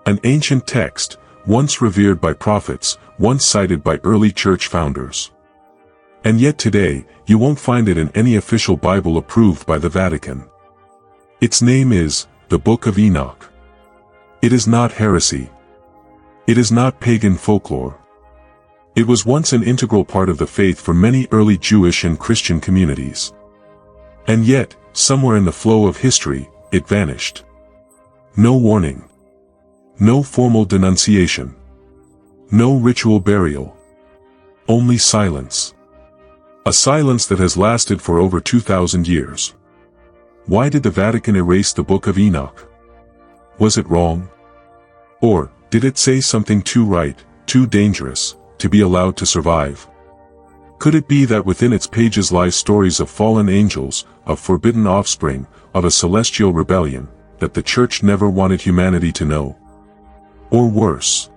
An ancient text, once revered by prophets, once cited by early church founders. And yet today, you won't find it in any official Bible approved by the Vatican. Its name is the Book of Enoch. It is not heresy. It is not pagan folklore. It was once an integral part of the faith for many early Jewish and Christian communities. And yet, somewhere in the flow of history, it vanished. No warning. No formal denunciation. No ritual burial. Only silence. A silence that has lasted for over 2,000 years. Why did the Vatican erase the Book of Enoch? Was it wrong? Or, did it say something too right, too dangerous, to be allowed to survive? Could it be that within its pages lie stories of fallen angels, of forbidden offspring, of a celestial rebellion, that the Church never wanted humanity to know? Or worse,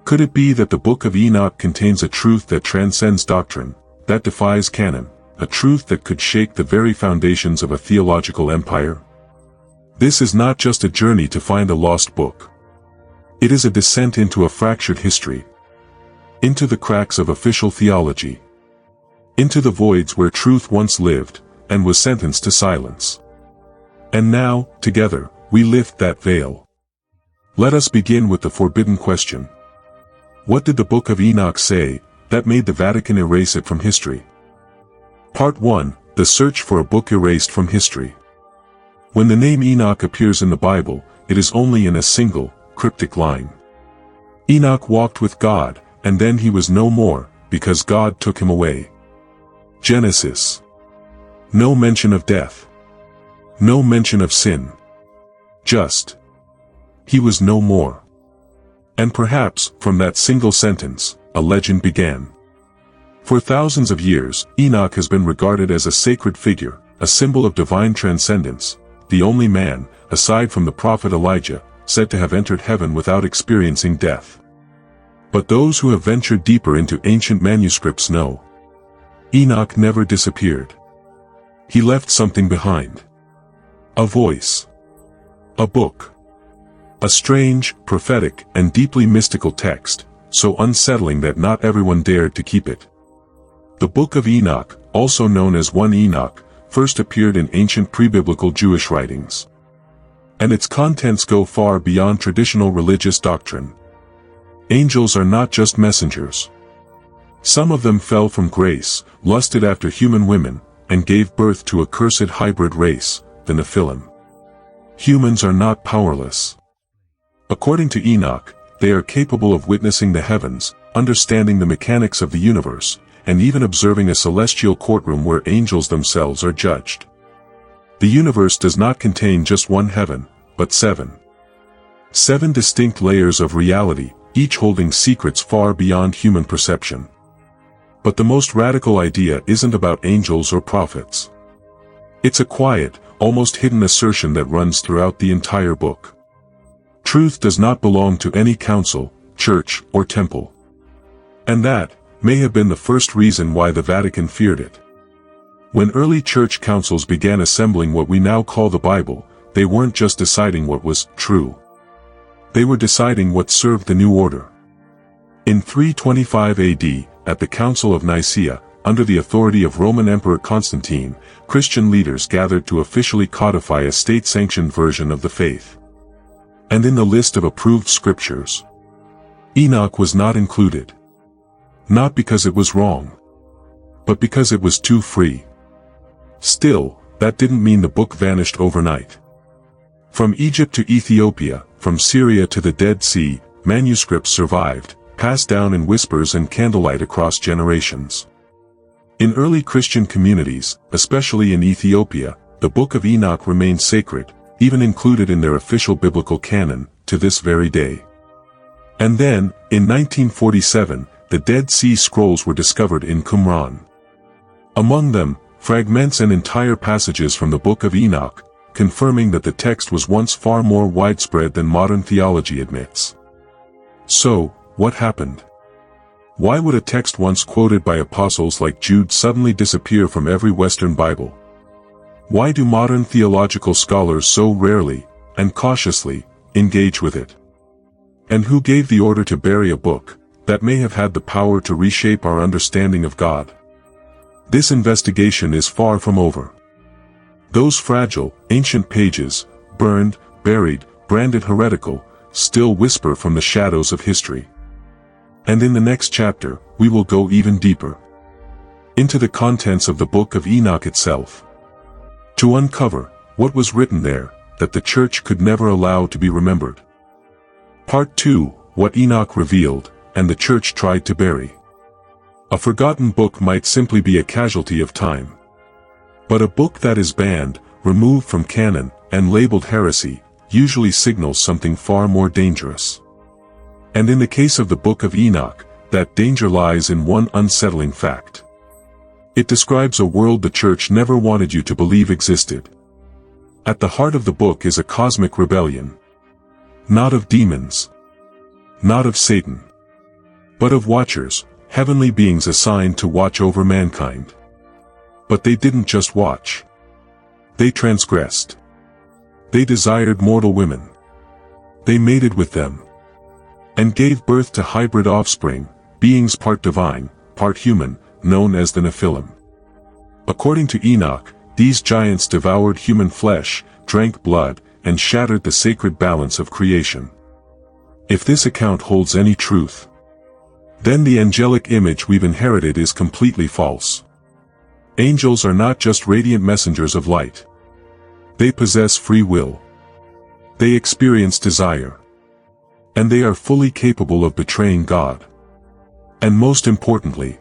could it be that the Book of Enoch contains a truth that transcends doctrine, that defies canon, a truth that could shake the very foundations of a theological empire? This is not just a journey to find a lost book. It is a descent into a fractured history, into the cracks of official theology, into the voids where truth once lived, and was sentenced to silence. And now, together, we lift that veil. Let us begin with the forbidden question. What did the Book of Enoch say, that made the Vatican erase it from history? Part 1, The Search for a Book Erased from History. When the name Enoch appears in the Bible, it is only in a single, cryptic line. Enoch walked with God, and then he was no more, because God took him away. Genesis. No mention of death. No mention of sin. Just, he was no more. And perhaps, from that single sentence, a legend began. For thousands of years, Enoch has been regarded as a sacred figure, a symbol of divine transcendence, the only man, aside from the prophet Elijah, said to have entered heaven without experiencing death. But those who have ventured deeper into ancient manuscripts know. Enoch never disappeared. He left something behind. A voice. A book. A strange, prophetic, and deeply mystical text, so unsettling that not everyone dared to keep it. The Book of Enoch, also known as 1 Enoch, first appeared in ancient pre-biblical Jewish writings. And its contents go far beyond traditional religious doctrine. Angels are not just messengers. Some of them fell from grace, lusted after human women, and gave birth to a cursed hybrid race, the Nephilim. Humans are not powerless. According to Enoch, they are capable of witnessing the heavens, understanding the mechanics of the universe, and even observing a celestial courtroom where angels themselves are judged. The universe does not contain just one heaven, but seven. 7 distinct layers of reality, each holding secrets far beyond human perception. But the most radical idea isn't about angels or prophets. It's a quiet, almost hidden assertion that runs throughout the entire book. Truth does not belong to any council, church, or temple. And that may have been the first reason why the Vatican feared it. When early church councils began assembling what we now call the Bible, they weren't just deciding what was true. They were deciding what served the new order. In 325 AD, at the Council of Nicaea, under the authority of Roman Emperor Constantine, Christian leaders gathered to officially codify a state-sanctioned version of the faith. And in the list of approved scriptures, Enoch was not included. Not because it was wrong, but because it was too free. Still, that didn't mean the book vanished overnight. From Egypt to Ethiopia, from Syria to the Dead Sea, manuscripts survived, passed down in whispers and candlelight across generations. In early Christian communities, especially in Ethiopia, the Book of Enoch remained sacred, even included in their official biblical canon, to this very day. And then, in 1947, the Dead Sea Scrolls were discovered in Qumran. Among them, fragments and entire passages from the Book of Enoch, confirming that the text was once far more widespread than modern theology admits. So, what happened? Why would a text once quoted by apostles like Jude suddenly disappear from every Western Bible? Why do modern theological scholars so rarely, and cautiously, engage with it? And who gave the order to bury a book that may have had the power to reshape our understanding of God? This investigation is far from over. Those fragile, ancient pages, burned, buried, branded heretical, still whisper from the shadows of history. And in the next chapter, we will go even deeper into the contents of the Book of Enoch itself, to uncover what was written there that the Church could never allow to be remembered. Part 2, What Enoch Revealed, and the Church Tried to Bury. A forgotten book might simply be a casualty of time. But a book that is banned, removed from canon, and labeled heresy, usually signals something far more dangerous. And in the case of the Book of Enoch, that danger lies in one unsettling fact. It describes a world the Church never wanted you to believe existed. At the heart of the book is a cosmic rebellion. Not of demons. Not of Satan. But of watchers, heavenly beings assigned to watch over mankind. But they didn't just watch. They transgressed. They desired mortal women. They mated with them. And gave birth to hybrid offspring, beings part divine, part human, known as the Nephilim. According to Enoch, these giants devoured human flesh, drank blood, and shattered the sacred balance of creation. If this account holds any truth, then the angelic image we've inherited is completely false. Angels are not just radiant messengers of light. They possess free will. They experience desire. And they are fully capable of betraying God. And most importantly,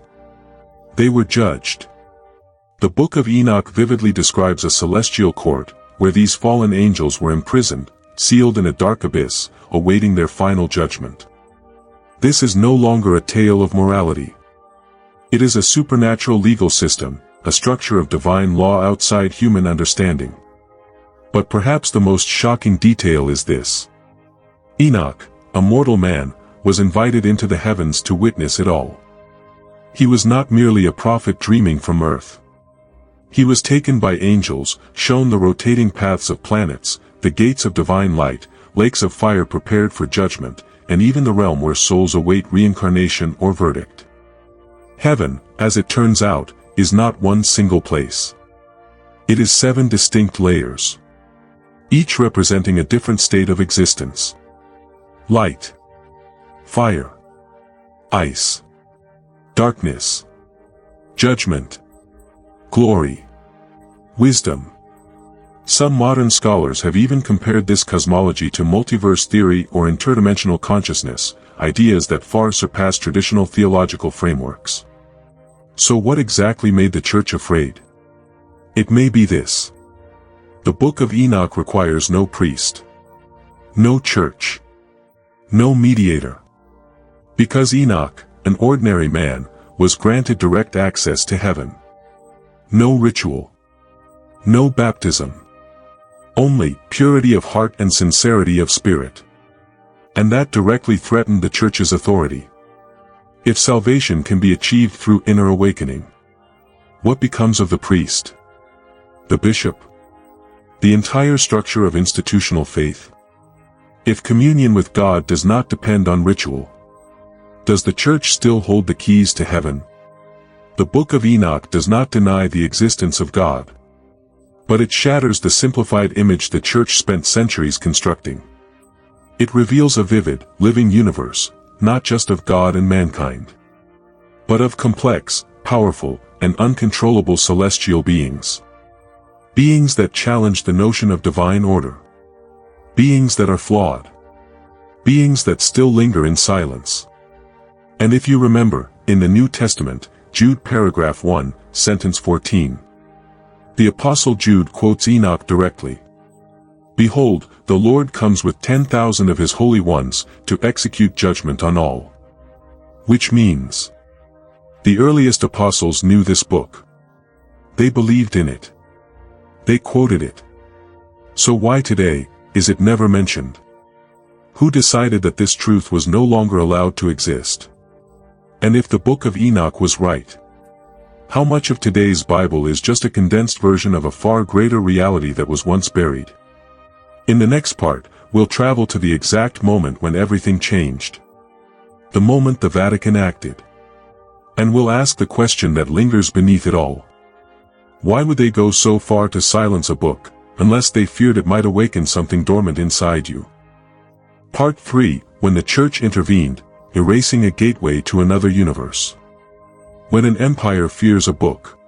they were judged. The Book of Enoch vividly describes a celestial court, where these fallen angels were imprisoned, sealed in a dark abyss, awaiting their final judgment. This is no longer a tale of morality. It is a supernatural legal system, a structure of divine law outside human understanding. But perhaps the most shocking detail is this. Enoch, a mortal man, was invited into the heavens to witness it all. He was not merely a prophet dreaming from earth. He was taken by angels, shown the rotating paths of planets, the gates of divine light, lakes of fire prepared for judgment, and even the realm where souls await reincarnation or verdict. Heaven, as it turns out, is not one single place. It is 7 distinct layers, each representing a different state of existence. Light, fire, ice, darkness, judgment, glory, wisdom. Some modern scholars have even compared this cosmology to multiverse theory or interdimensional consciousness, ideas that far surpass traditional theological frameworks. So what exactly made the Church afraid? It may be this. The Book of Enoch requires no priest, no church, no mediator. Because Enoch, an ordinary man, was granted direct access to heaven. No ritual. No baptism. Only purity of heart and sincerity of spirit. And that directly threatened the Church's authority. If salvation can be achieved through inner awakening, what becomes of the priest? The bishop? The entire structure of institutional faith? If communion with God does not depend on ritual, does the Church still hold the keys to heaven? The Book of Enoch does not deny the existence of God, but it shatters the simplified image the Church spent centuries constructing. It reveals a vivid, living universe, not just of God and mankind, but of complex, powerful, and uncontrollable celestial beings. Beings that challenge the notion of divine order. Beings that are flawed. Beings that still linger in silence. And if you remember, in the New Testament, Jude paragraph 1, sentence 14. The Apostle Jude quotes Enoch directly. Behold, the Lord comes with 10,000 of his holy ones, to execute judgment on all. Which means, the earliest apostles knew this book. They believed in it. They quoted it. So why today, is it never mentioned? Who decided that this truth was no longer allowed to exist? And if the Book of Enoch was right, how much of today's Bible is just a condensed version of a far greater reality that was once buried? In the next part, we'll travel to the exact moment when everything changed. The moment the Vatican acted. And we'll ask the question that lingers beneath it all. Why would they go so far to silence a book, unless they feared it might awaken something dormant inside you? Part 3, when the Church intervened, erasing a gateway to another universe. When an empire fears a book,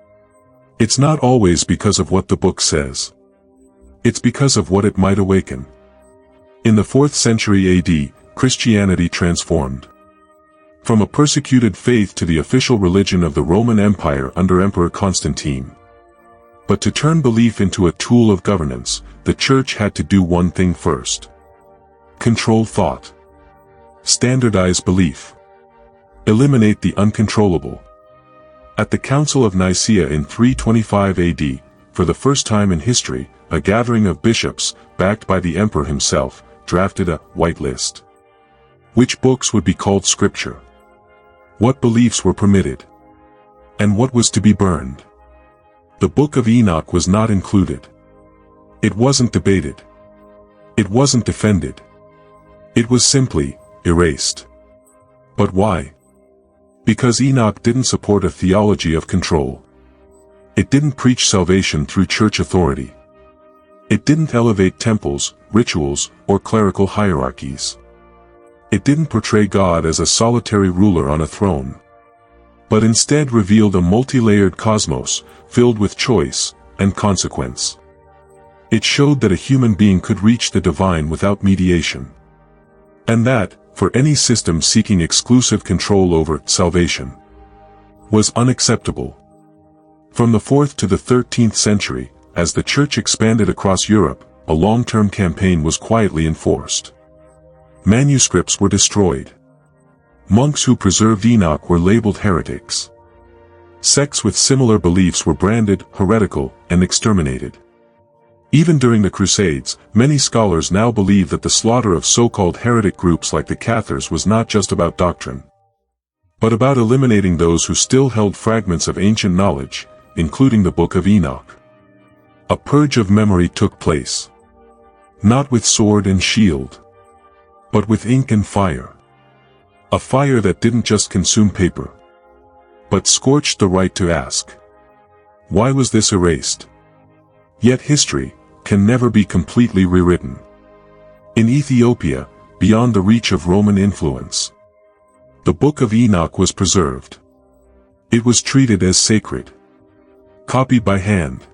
it's not always because of what the book says. It's because of what it might awaken. In the 4th century AD, Christianity transformed. From a persecuted faith to the official religion of the Roman Empire under Emperor Constantine. But to turn belief into a tool of governance, the Church had to do one thing first. Control thought. Standardize belief. Eliminate the uncontrollable. At the Council of Nicaea in 325 AD, for the first time in history, a gathering of bishops, backed by the emperor himself, drafted a white list. Which books would be called scripture? What beliefs were permitted? And what was to be burned? The Book of Enoch was not included. It wasn't debated. It wasn't defended. It was simply erased. But why? Because Enoch didn't support a theology of control. It didn't preach salvation through church authority. It didn't elevate temples, rituals, or clerical hierarchies. It didn't portray God as a solitary ruler on a throne. But instead revealed a multi-layered cosmos, filled with choice and consequence. It showed that a human being could reach the divine without mediation. And that, for any system seeking exclusive control over salvation, was unacceptable. From the 4th to the 13th century, as the Church expanded across Europe, a long-term campaign was quietly enforced. Manuscripts were destroyed. Monks who preserved Enoch were labeled heretics. Sects with similar beliefs were branded heretical and exterminated. Even during the Crusades, many scholars now believe that the slaughter of so-called heretic groups like the Cathars was not just about doctrine, but about eliminating those who still held fragments of ancient knowledge, including the Book of Enoch. A purge of memory took place. Not with sword and shield, but with ink and fire. A fire that didn't just consume paper, but scorched the right to ask. Why was this erased? Yet history can never be completely rewritten. In Ethiopia, beyond the reach of Roman influence, the Book of Enoch was preserved. It was treated as sacred, copied by hand,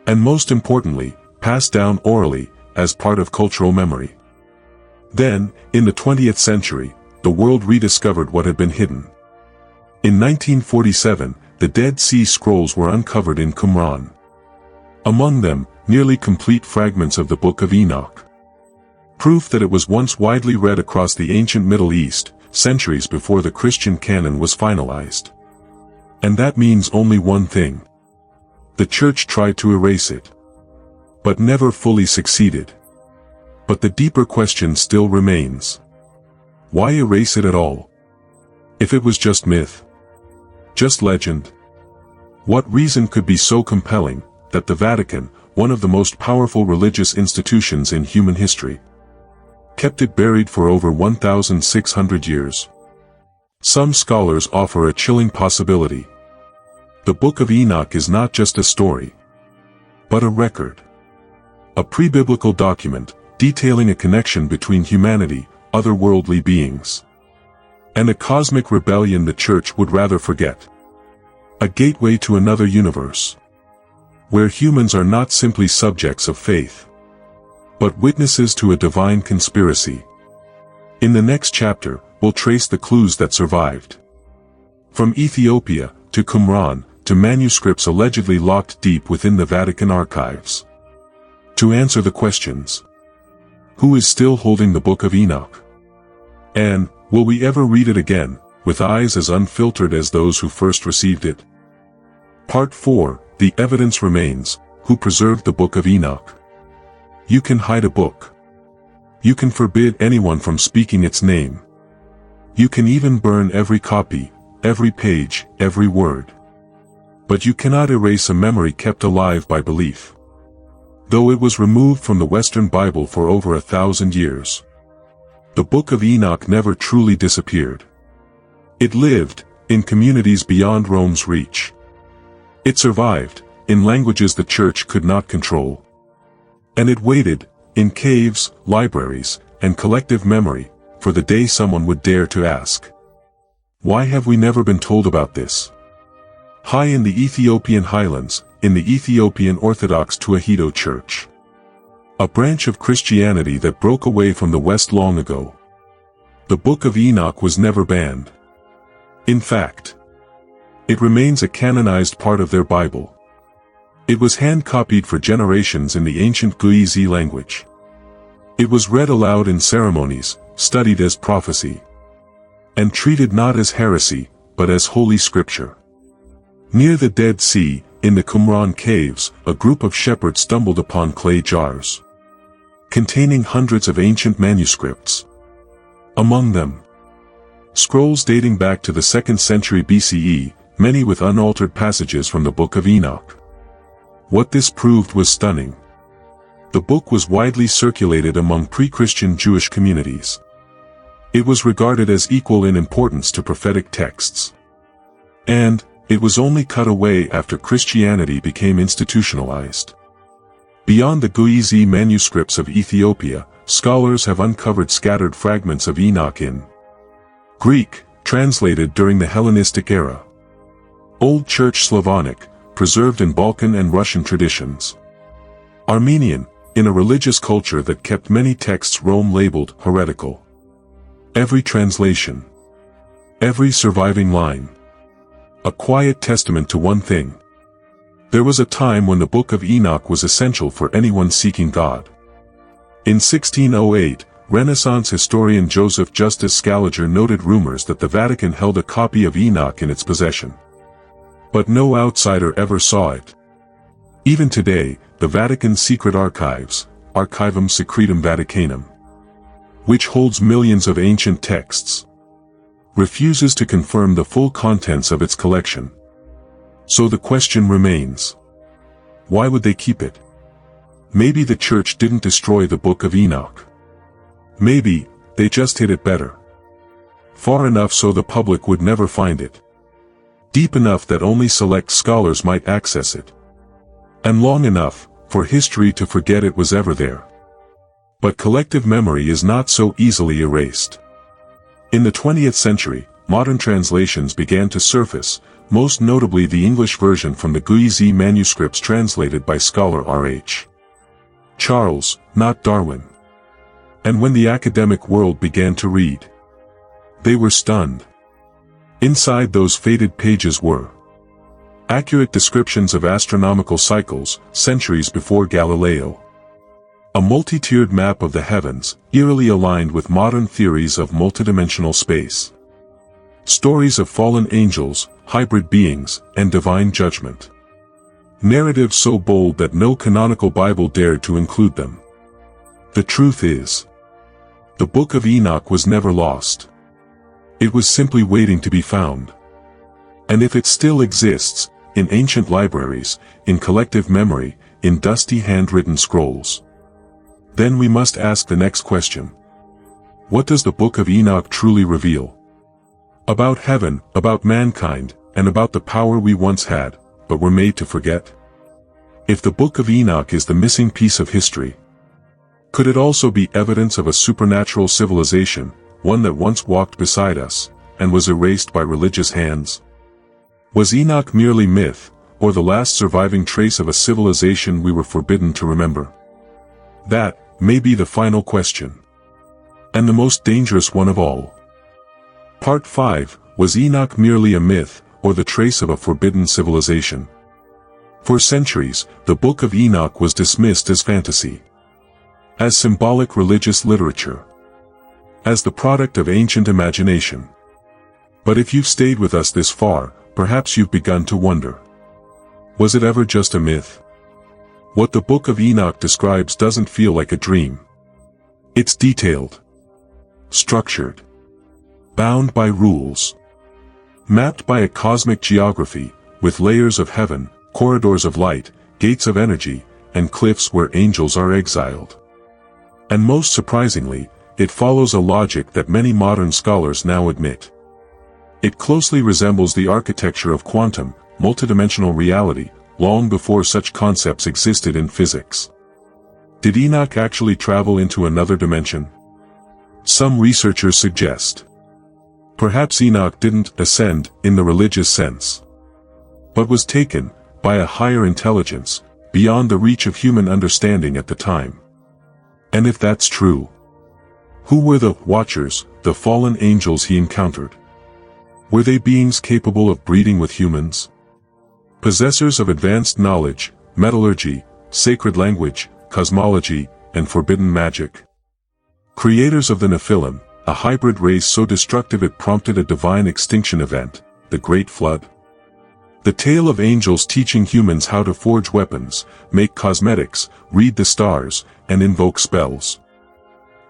and most importantly, passed down orally, as part of cultural memory. Then, in the 20th century, the world rediscovered what had been hidden. In 1947, the Dead Sea Scrolls were uncovered in Qumran. Among them, nearly complete fragments of the Book of Enoch. Proof that it was once widely read across the ancient Middle East, centuries before the Christian canon was finalized. And that means only one thing. The Church tried to erase it, but never fully succeeded. But the deeper question still remains. Why erase it at all? If it was just myth, just legend, what reason could be so compelling that the Vatican, one of the most powerful religious institutions in human history, kept it buried for over 1,600 years? Some scholars offer a chilling possibility. The Book of Enoch is not just a story, but a record. A pre-biblical document, detailing a connection between humanity, otherworldly beings, and a cosmic rebellion the Church would rather forget. A gateway to another universe, where humans are not simply subjects of faith, but witnesses to a divine conspiracy. In the next chapter, we'll trace the clues that survived. From Ethiopia, to Qumran, to manuscripts allegedly locked deep within the Vatican archives. To answer the questions: who is still holding the Book of Enoch? And, will we ever read it again, with eyes as unfiltered as those who first received it? Part 4, The Evidence Remains, Who Preserved the Book of Enoch? You can hide a book. You can forbid anyone from speaking its name. You can even burn every copy, every page, every word. But you cannot erase a memory kept alive by belief. though it was removed from the Western Bible for over 1,000 years. The Book of Enoch never truly disappeared. It lived, in communities beyond Rome's reach. It survived, in languages the Church could not control. And it waited, in caves, libraries, and collective memory, for the day someone would dare to ask, "Why have we never been told about this?" High in the Ethiopian highlands, in the Ethiopian Orthodox Tewahedo Church, a branch of Christianity that broke away from the West long ago, the Book of Enoch was never banned. In fact, it remains a canonized part of their Bible. It was hand-copied for generations in the ancient Guizi language. It was read aloud in ceremonies, studied as prophecy, and treated not as heresy, but as holy scripture. Near the Dead Sea, in the Qumran caves, a group of shepherds stumbled upon clay jars containing hundreds of ancient manuscripts. Among them, scrolls dating back to the 2nd century BCE, many with unaltered passages from the Book of Enoch. What this proved was stunning. The book was widely circulated among pre-Christian Jewish communities. It was regarded as equal in importance to prophetic texts. And it was only cut away after Christianity became institutionalized. Beyond the Guizi manuscripts of Ethiopia, scholars have uncovered scattered fragments of Enoch in Greek, translated during the Hellenistic era; Old Church Slavonic, preserved in Balkan and Russian traditions; Armenian, in a religious culture that kept many texts Rome labeled heretical. Every translation, every surviving line, a quiet testament to one thing: there was a time when the Book of Enoch was essential for anyone seeking God. In 1608, Renaissance historian Joseph Justus Scaliger noted rumors that the Vatican held a copy of Enoch in its possession. But no outsider ever saw it. Even today, the Vatican's secret archives, Archivum Secretum Vaticanum, which holds millions of ancient texts, refuses to confirm the full contents of its collection. So the question remains: why would they keep it? Maybe the Church didn't destroy the Book of Enoch. Maybe they just hid it better. Far enough so the public would never find it. Deep enough that only select scholars might access it. And long enough for history to forget it was ever there. But collective memory is not so easily erased. In the 20th century, modern translations began to surface, most notably the English version from the Guizi manuscripts translated by scholar R.H. Charles, not Darwin. And when the academic world began to read, they were stunned. Inside those faded pages were accurate descriptions of astronomical cycles, centuries before Galileo. A multi-tiered map of the heavens, eerily aligned with modern theories of multidimensional space. Stories of fallen angels, hybrid beings, and divine judgment. Narratives so bold that no canonical Bible dared to include them. The truth is, the Book of Enoch was never lost. It was simply waiting to be found. And if it still exists, in ancient libraries, in collective memory, in dusty handwritten scrolls, then we must ask the next question. What does the Book of Enoch truly reveal? About heaven, about mankind, and about the power we once had, but were made to forget? If the Book of Enoch is the missing piece of history, could it also be evidence of a supernatural civilization, one that once walked beside us, and was erased by religious hands? Was Enoch merely myth, or the last surviving trace of a civilization we were forbidden to remember? That may be the final question. And the most dangerous one of all. Part 5, was Enoch merely a myth, or the trace of a forbidden civilization? For centuries, the Book of Enoch was dismissed as fantasy, as symbolic religious literature, as the product of ancient imagination. But if you've stayed with us this far, perhaps you've begun to wonder. Was it ever just a myth? What the Book of Enoch describes doesn't feel like a dream. It's detailed, structured, bound by rules, mapped by a cosmic geography, with layers of heaven, corridors of light, gates of energy, and cliffs where angels are exiled. And most surprisingly, it follows a logic that many modern scholars now admit. It closely resembles the architecture of quantum, multidimensional reality, long before such concepts existed in physics. Did Enoch actually travel into another dimension? Some researchers suggest. Perhaps Enoch didn't ascend in the religious sense, but was taken, by a higher intelligence, beyond the reach of human understanding at the time. And if that's true, who were the Watchers, the fallen angels he encountered? Were they beings capable of breeding with humans? Possessors of advanced knowledge, metallurgy, sacred language, cosmology, and forbidden magic? Creators of the Nephilim, a hybrid race so destructive it prompted a divine extinction event, the Great Flood? The tale of angels teaching humans how to forge weapons, make cosmetics, read the stars, and invoke spells.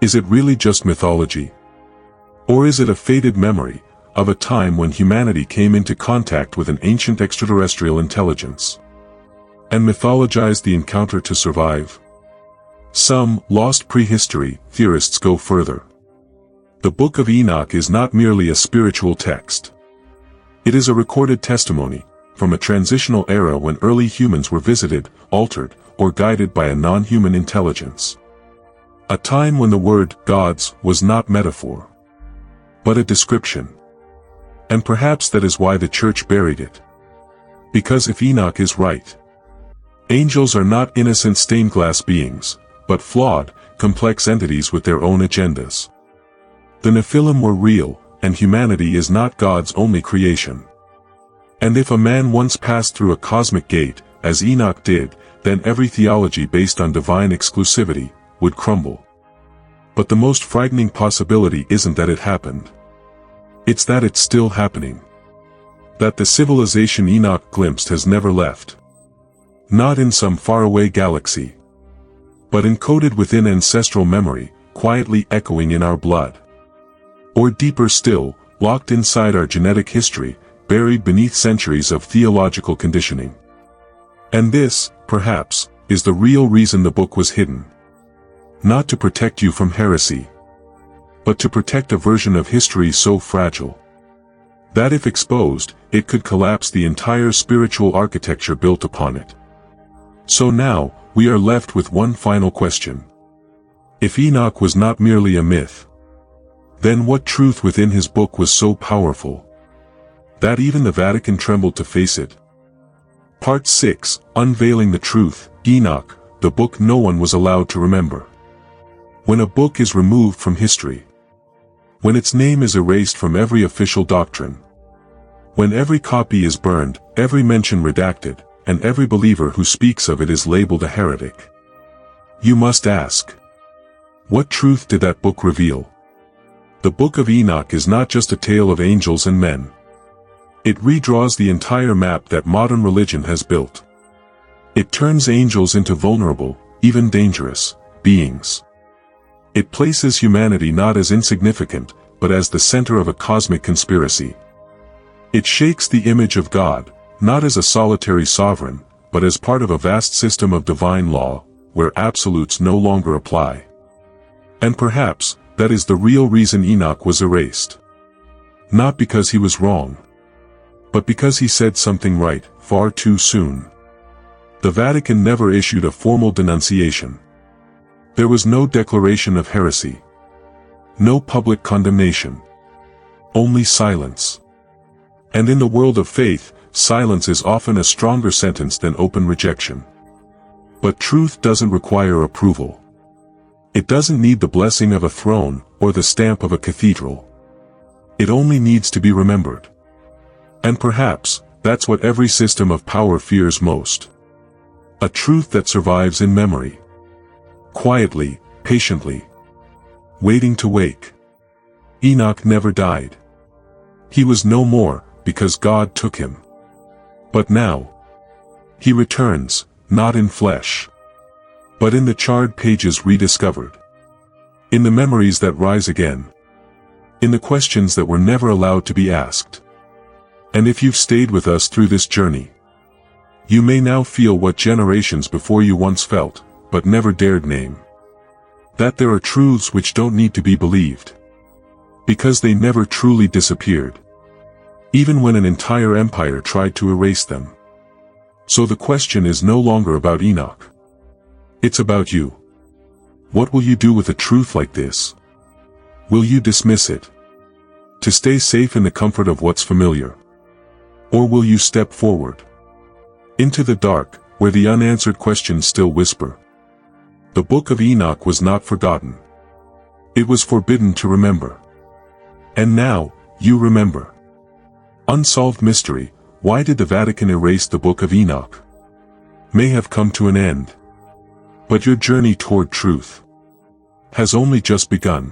Is it really just mythology? Or is it a faded memory of a time when humanity came into contact with an ancient extraterrestrial intelligence and mythologized the encounter to survive? Some lost prehistory theorists go further. The Book of Enoch is not merely a spiritual text. It is a recorded testimony from a transitional era when early humans were visited, altered, or guided by a non-human intelligence. A time when the word gods was not metaphor, but a description. And perhaps that is why the church buried it. Because if Enoch is right, angels are not innocent stained glass beings, but flawed, complex entities with their own agendas. The Nephilim were real, and humanity is not God's only creation. And if a man once passed through a cosmic gate, as Enoch did, then every theology based on divine exclusivity would crumble. But the most frightening possibility isn't that it happened. It's that it's still happening. That the civilization Enoch glimpsed has never left. Not in some faraway galaxy, but encoded within ancestral memory, quietly echoing in our blood. Or deeper still, locked inside our genetic history, buried beneath centuries of theological conditioning. And this, perhaps, is the real reason the book was hidden. Not to protect you from heresy, but to protect a version of history so fragile that if exposed, it could collapse the entire spiritual architecture built upon it. So now, we are left with one final question. If Enoch was not merely a myth, then what truth within his book was so powerful that even the Vatican trembled to face it? Part 6, Unveiling the Truth, Enoch, the book no one was allowed to remember. When a book is removed from history, when its name is erased from every official doctrine, when every copy is burned, every mention redacted, and every believer who speaks of it is labeled a heretic, you must ask, what truth did that book reveal? The Book of Enoch is not just a tale of angels and men. It redraws the entire map that modern religion has built. It turns angels into vulnerable, even dangerous, beings. It places humanity not as insignificant, but as the center of a cosmic conspiracy. It shakes the image of God, not as a solitary sovereign, but as part of a vast system of divine law, where absolutes no longer apply. And perhaps, that is the real reason Enoch was erased. Not because he was wrong, but because he said something right, far too soon. The Vatican never issued a formal denunciation. There was no declaration of heresy. No public condemnation. Only silence. And in the world of faith, silence is often a stronger sentence than open rejection. But truth doesn't require approval. It doesn't need the blessing of a throne, or the stamp of a cathedral. It only needs to be remembered. And perhaps, that's what every system of power fears most. A truth that survives in memory. Quietly, patiently. Waiting to wake. Enoch never died. He was no more, because God took him. But now, he returns, not in flesh, but in the charred pages rediscovered. In the memories that rise again. In the questions that were never allowed to be asked. And if you've stayed with us through this journey, You may now feel what generations before you once felt, but never dared name. That there are truths which don't need to be believed. Because they never truly disappeared. Even when an entire empire tried to erase them. So the question is no longer about Enoch. It's about you. What will you do with a truth like this? Will you dismiss it? To stay safe in the comfort of what's familiar? Or will you step forward? Into the dark, where the unanswered questions still whisper. The Book of Enoch was not forgotten. It was forbidden to remember. And now, you remember. Unsolved mystery, why did the Vatican erase the Book of Enoch? May have come to an end. But your journey toward truth has only just begun.